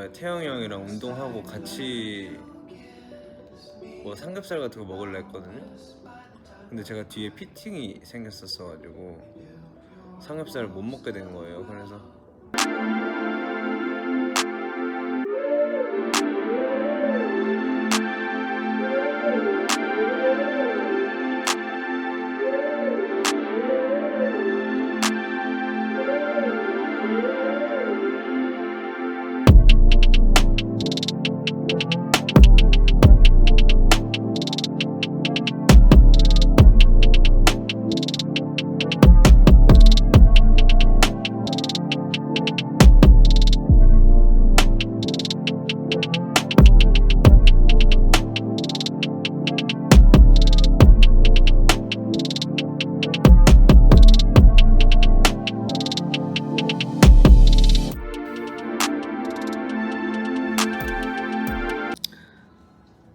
태영이 형이랑 운동하고 같이 뭐 삼겹살 같은 거 먹으려 했거든요. 근데 제가 뒤에 피팅이 생겼었어가지고 삼겹살을 못 먹게 된 거예요. 그래서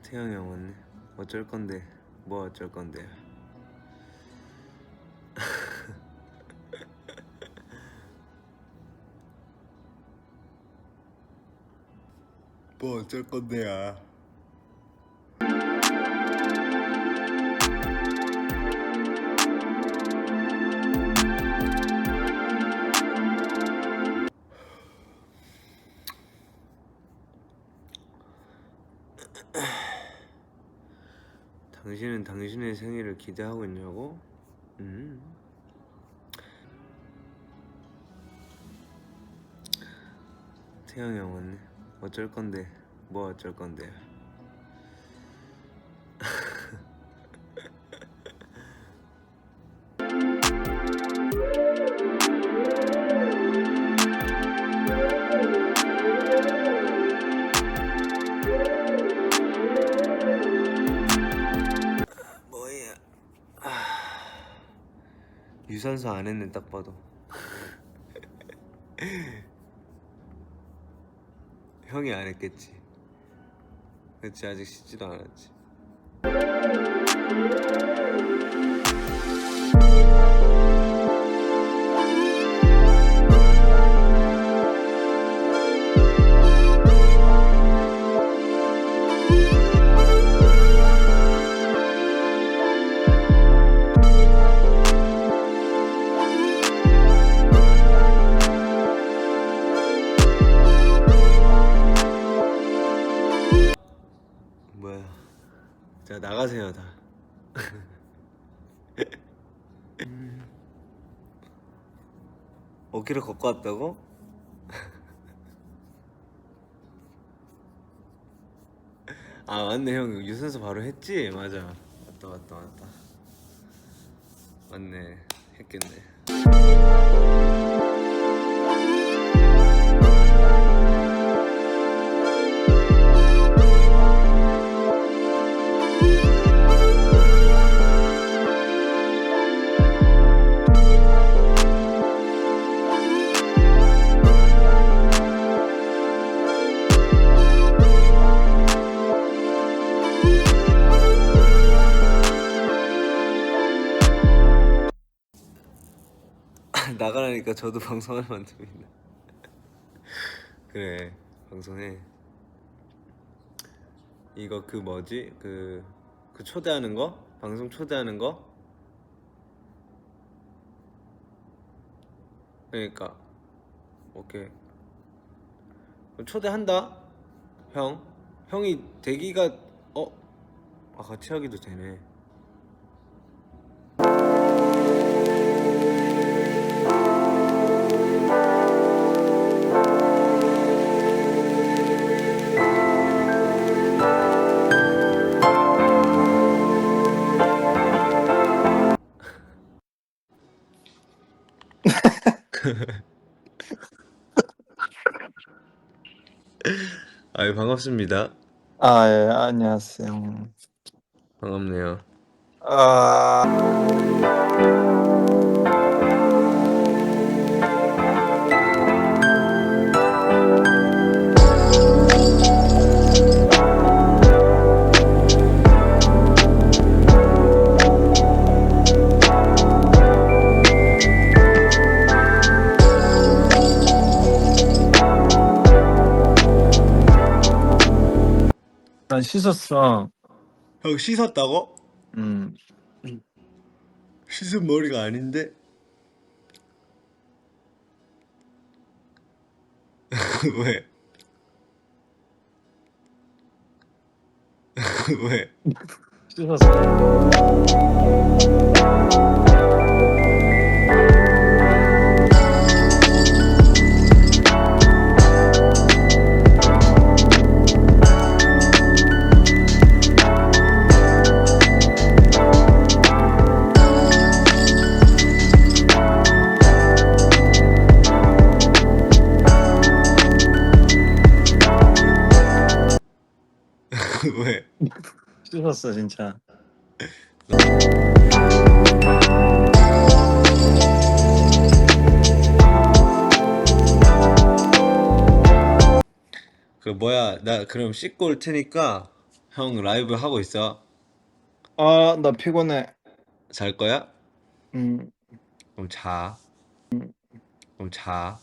태영이 형은 어쩔 건데 뭐 어쩔 건데. 뭐 어쩔 건데야. 당신은 당신의 생일을 기대하고 있냐고? 태영이 형은 어쩔 건데 뭐 어쩔 건데. 뭐야? 유산소 안 했네 딱 봐도. 형이 안 했겠지. 그치, 아직 씻지도 않았지. 뭐야? 자, 나가세요 다. 어깨를 걷고 왔다고? 아 맞네, 형 유산소 바로 했지? 맞아. 맞다. 맞네, 했겠네. 나가라니까 저도 방송을 만듭니다. 그래, 방송해. 이거 그 뭐지? 그 초대하는 거? 방송 초대하는 거? 그러니까 오케이, 초대한다. 형이 대기가 같이 하기도 되네. 아유, 반갑습니다. 아, 예, 안녕하세요. 반갑네요. 아, 난 씻었어. 형 씻었다고? 음. 씻은 머리가 아닌데? 왜? 왜? 씻었어. 왜? 씻었어 진짜. 그 뭐야, 나 그럼 씻고 올 테니까 형 라이브 하고 있어. 아, 나 피곤해. 잘 거야? 음. 그럼 자. 그럼 자.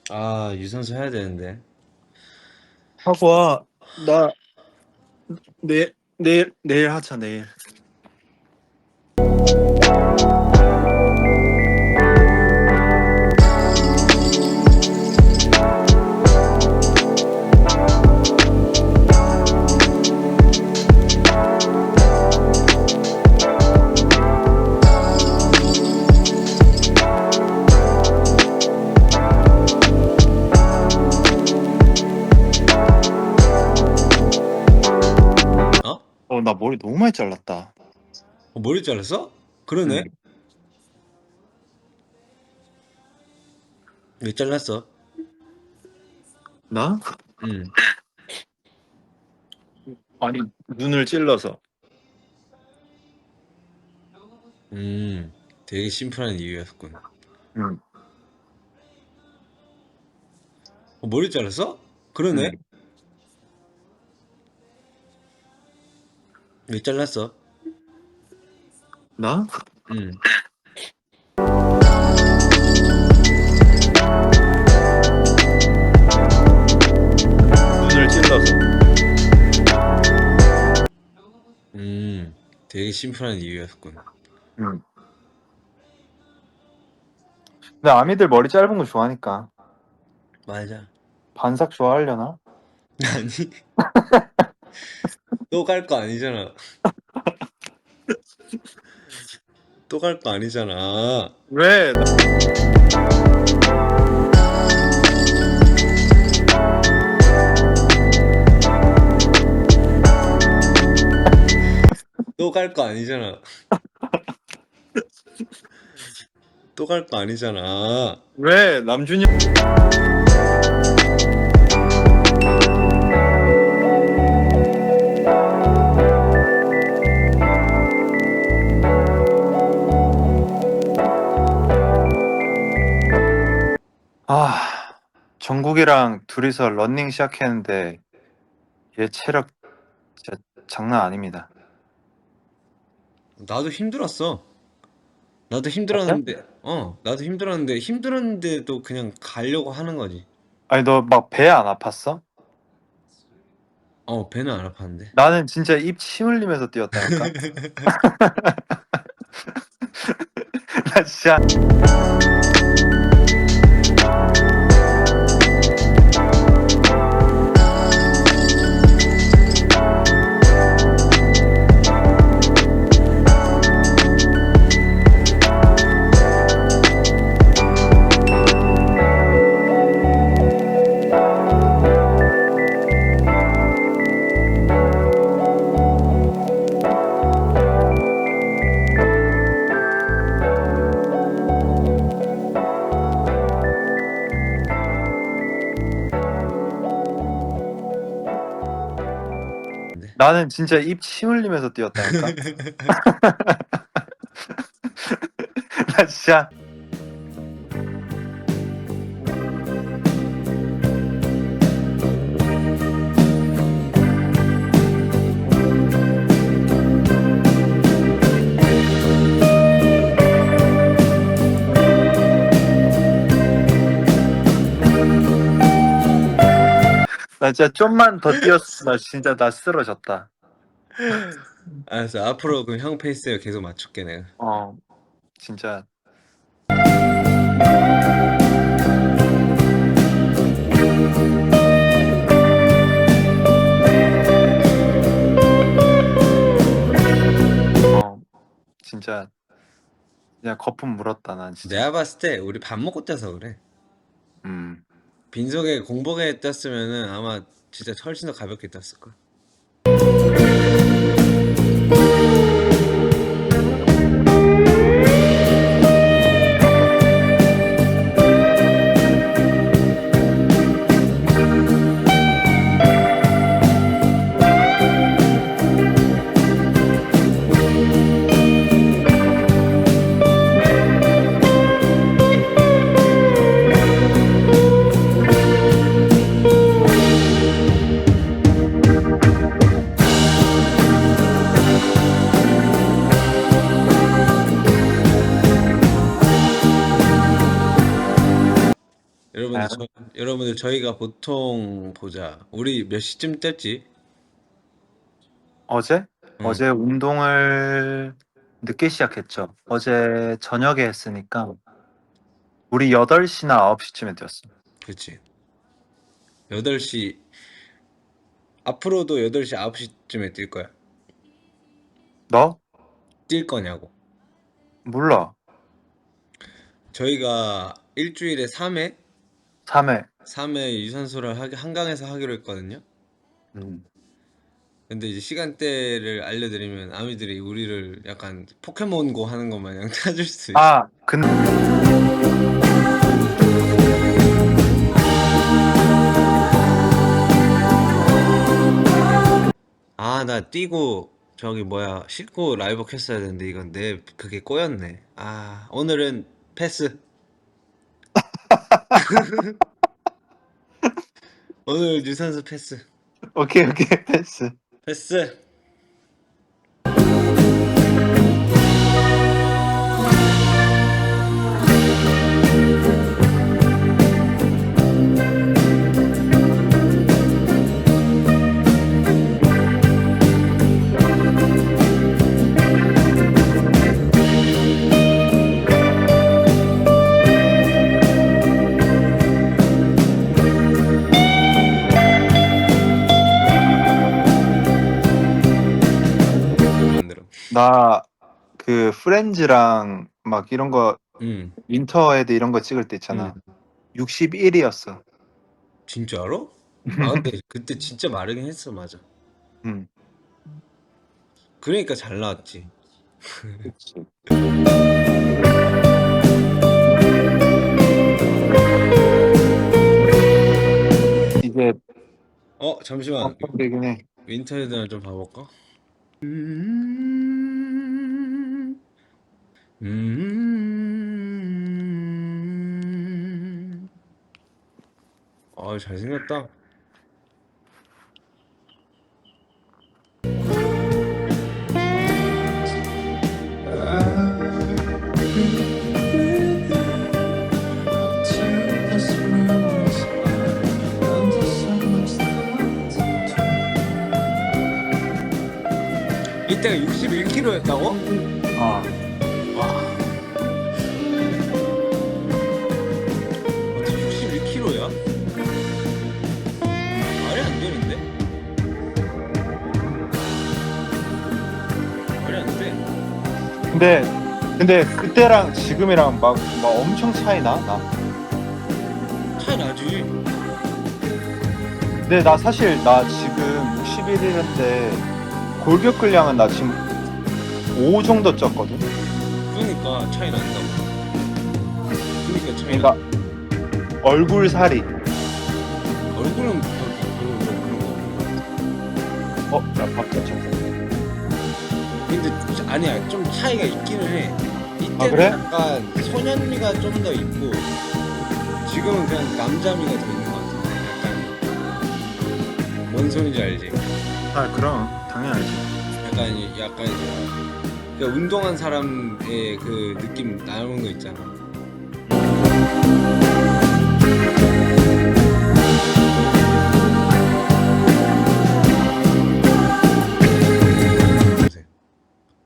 아, 유산소 해야 되는데. 하고 와. 나 내일 하자 내일. 어? 나 머리 너무 많이 잘랐다. 머리 잘랐어? 그러네. 왜 잘랐어? 나? 응. 아니 눈을 찔러서. 되게 심플한 이유였군. 응. 머리 잘랐어? 그러네. 응. 왜 잘랐어? 나? 응. 눈을 찔러서. 되게 심플한 이유였군. 응. 근데 아미들 머리 짧은 거 좋아하니까. 맞아. 반삭 좋아하려나? 아니, 또 갈 거 아니잖아. 또 갈 거 아니잖아. 왜? 또 갈 거 아니잖아. 또 갈 거 아니잖아. 왜? 남준이 정국이랑 둘이서 러닝 시작했는데 얘 체력 진짜 장난 아닙니다. 나도 힘들었어. 맞아? 나도 힘들었는데도 그냥 가려고 하는 거지. 아니 너 막 배 안 아팠어? 배는 안 아팠는데. 나는 진짜 입 침 흘리면서 뛰었다니까. 나 진짜 나는 진짜 입 침 흘리면서 뛰었다니까. 나 진짜 나 진짜 좀만 더 뛰었으면 나 진짜 나 쓰러졌다. 알았어. 앞으로 그럼 형 페이스에 계속 맞출게 내가. 진짜. 진짜 그냥 거품 물었다 난 진짜. 내가 봤을 때 우리 밥 먹고 뛰어서 그래. 빈속에 공복에 뛰었으면은 아마 진짜 훨씬 더 가볍게 뛰었을 걸. 여러분들 저희가 보통 보자. 우리 몇 시쯤 뗐지? 어제? 응. 어제 운동을 늦게 시작했죠. 어제 저녁에 했으니까 우리 8시나 9시쯤에 뛰었어. 그치. 8시 앞으로도 8시 9시쯤에 뛸 거야. 너? 뛸 거냐고. 몰라. 저희가 일주일에 3회 3회. 유산소를 한강에서 하기로 했거든요. 음. 근데 이제 시간대를 알려드리면 아미들이 우리를 약간 포켓몬고 하는 것 마냥 찾을 수 있어. 아, 근데 나 뛰고 저기 뭐야 씻고 라이브 켰어야 되는데 이건 내 그게 꼬였네. 오늘은 패스. 오늘 유산소 패스. 오케이 패스. 패스. 나 그 프렌즈랑 막 이런 거 윈터에드 이런 거 찍을 때 있잖아. 61이었어. 진짜로? 근데 그때 진짜 마르긴 했어. 맞아. 그러니까 잘 나왔지. 이제 잠시만. 되긴 해. 윈터헤드나 좀 봐볼까? 잘생겼다. 이때가 61kg였다고? 와. 어떻게 61kg야? 말이 안 되는데? 말이 안 돼. 근데 그때랑 지금이랑 막 엄청 차이 나? 차이 나지. 근데 나 사실 지금 61일인데 골격근량은 나 지금 5 정도 쪘거든. 그러니까 차이 난다고. 그러니까 얼굴 살이. 얼굴은 그런 거 없는 것 같아. 나밥 쳤어. 근데 아니야, 좀 차이가 있기는 해. 이때는 그래? 약간 소년미가 좀 더 있고 지금은 그냥 남자미가 더 있는 것 같아. 약간 뭔 소리인지 알지? 그럼 당연하지. 약간 그러니까 운동한 사람의 그 느낌 나오는 거 있잖아.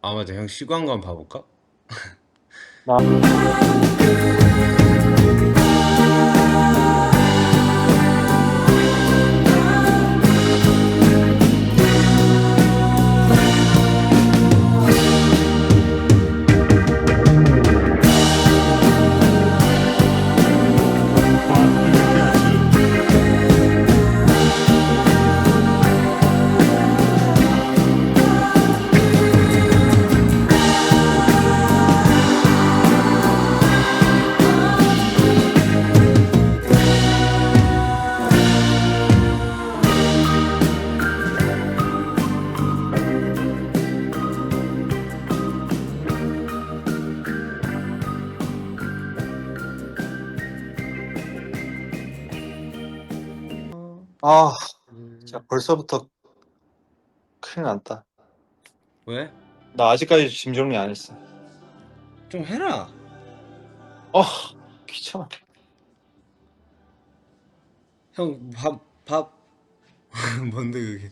아 맞아, 형 시간 한번 봐볼까? 나 진짜 벌써부터 큰일 났다. 왜? 나 아직까지 짐 정리 안 했어. 좀 해라. 귀찮아. 형 밥 뭔데 그게?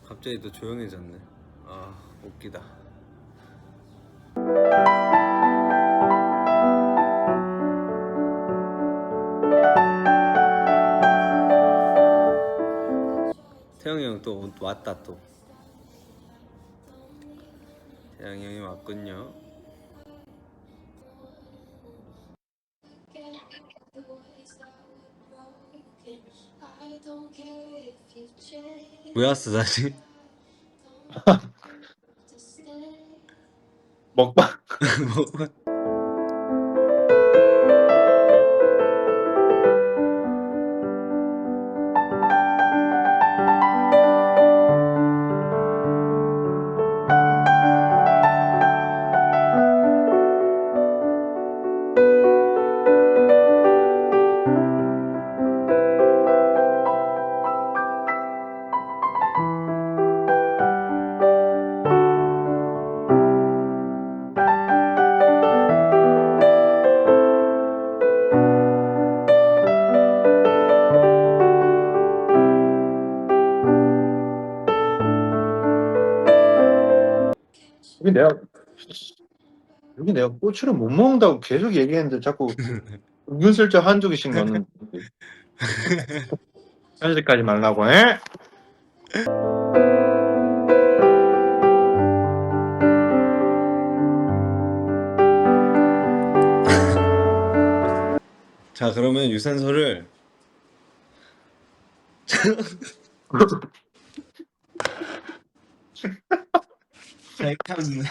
갑자기 또 조용해졌네. 아 웃기다. 태영이 형 또 왔다 또. 태영이 형이 왔군요. 왜 왔어 다시? 먹방. 뭐? 여기 내가 고추를 못 먹는다고 계속 얘기했는데 자꾸 은근슬쩍 한두 개씩 넣는. 현실까지 말라고 해? 자 그러면 유산소를 자 이렇게 하면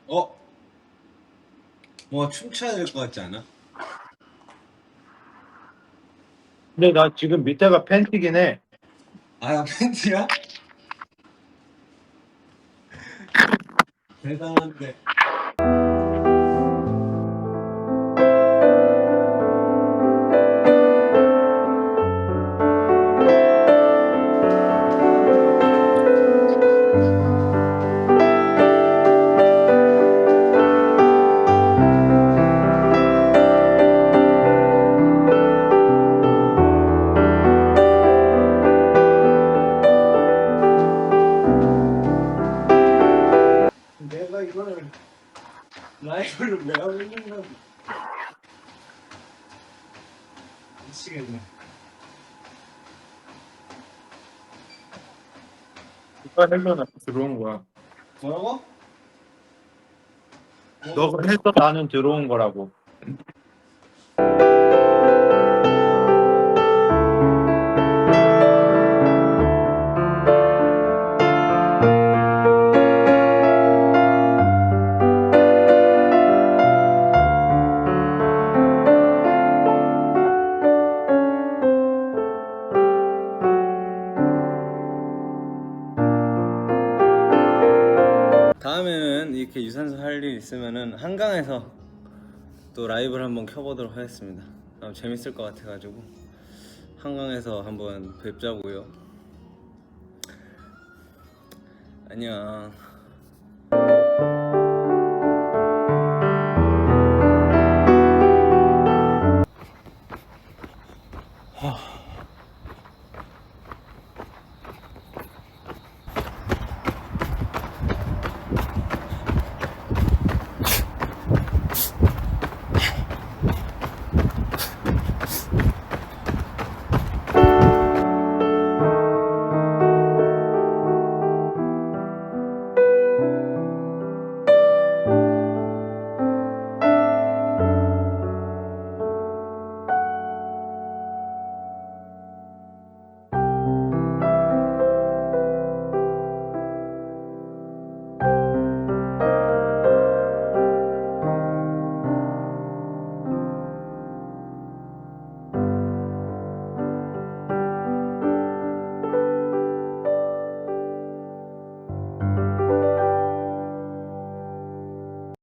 어? 뭐 춤춰야 될 것 같지 않아? 근데 나 지금 밑에가 팬티긴 해. 아 팬티야? 대단한데. 내가 이거를 라이브를 왜 하고 있는 거야? 미치겠네. 누가 해서 들어온 거야. 뭐라고? 너가 해서 나는 들어온 거라고. 다음에는 이렇게 유산소 할 일 있으면은 한강에서 또 라이브를 한번 켜보도록 하겠습니다. 재밌을 것 같아가지고 한강에서 한번 뵙자고요. 안녕.